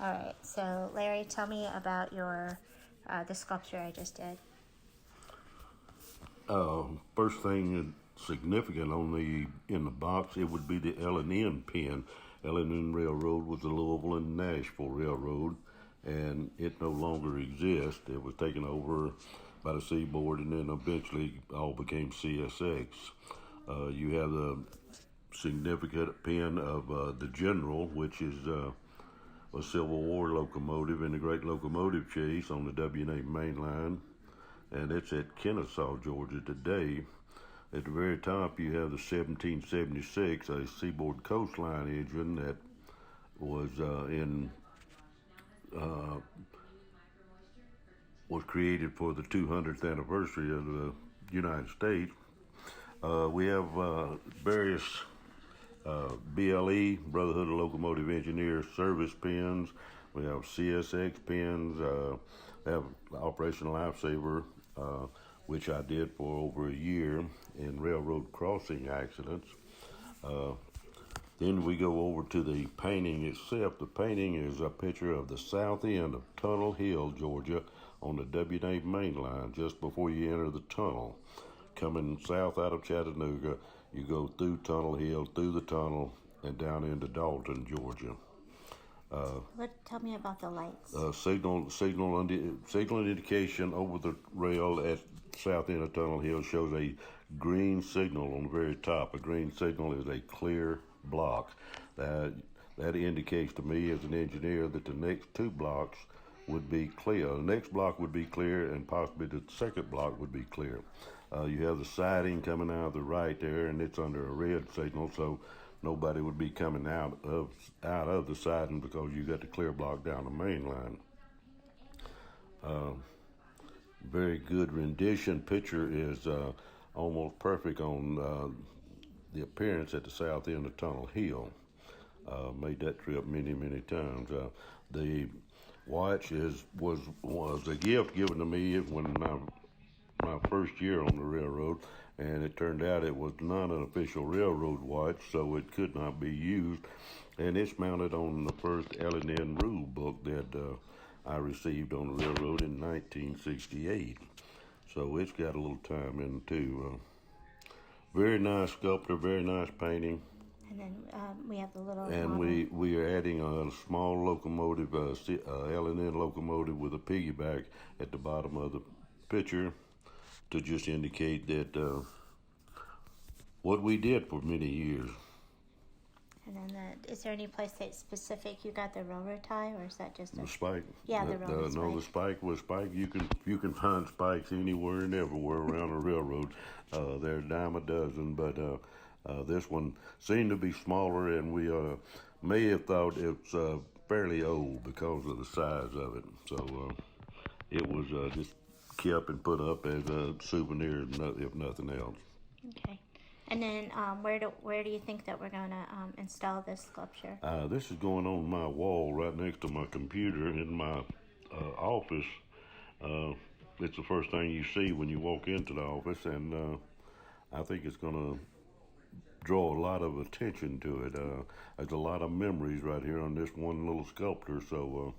All right, so Larry, tell me about your the sculpture I just did. First thing significant in the box, it would be the L&N pen. L&N Railroad was the Louisville and Nashville Railroad, and it no longer exists. It was taken over by the Seaboard, and then eventually all became CSX. You have the significant pen of the General, which is a Civil War locomotive in the Great Locomotive Chase on the W&A main line, and it's at Kennesaw, Georgia today. At the very top, you have the 1776, a Seaboard Coastline engine that was was created for the 200th anniversary of the United States. We have various BLE, Brotherhood of Locomotive Engineers, service pins. We have CSX pins. We have Operation Lifesaver, which I did for over a year in railroad crossing accidents. Then we go over to the painting itself. The painting is a picture of the south end of Tunnel Hill, Georgia, on the W&A main line, just before you enter the tunnel. Coming south out of Chattanooga, you go through Tunnel Hill, through the tunnel, and down into Dalton, Georgia. Tell me about the lights. Signal indication over the rail at south end of Tunnel Hill shows a green signal on the very top. A green signal is a clear block. That indicates to me as an engineer that the next two blocks would be clear. The next block would be clear, and possibly the second block would be clear. You have the siding coming out of the right there, and it's under a red signal, so nobody would be coming out of the siding because you got the clear block down the main line. Very good rendition. Picture is almost perfect on the appearance at the south end of Tunnel Hill. Made that trip many, many times. The watch was a gift given to me when my first year on the railroad, and it turned out it was not an official railroad watch, so it could not be used. And it's mounted on the first L&N rule book that I received on the railroad in 1968. So it's got a little time in it too. Very nice sculptor, very nice painting. And then we have the little And we are adding a small locomotive, L&N locomotive with a piggyback at the bottom of the picture to just indicate that what we did for many years. And then is there any place that's specific you got the railroad tie, or is that just the spike? Yeah, the railroad spike. No, the spike was spike. You can find spikes anywhere and everywhere around a railroad. They're a dime a dozen, but this one seemed to be smaller, and we may have thought it's fairly old because of the size of it. So it was just kept and put up as a souvenir, if nothing else. Okay. And then where do you think that we're going to install this sculpture? This is going on my wall right next to my computer in my office. It's the first thing you see when you walk into the office, and I think it's going to draw a lot of attention to it. There's a lot of memories right here on this one little sculpture, so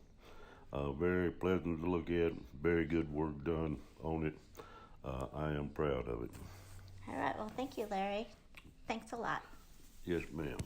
very pleasant to look at, very good work done on it. I am proud of it. All right, well, thank you, Larry. Thanks a lot. Yes, ma'am.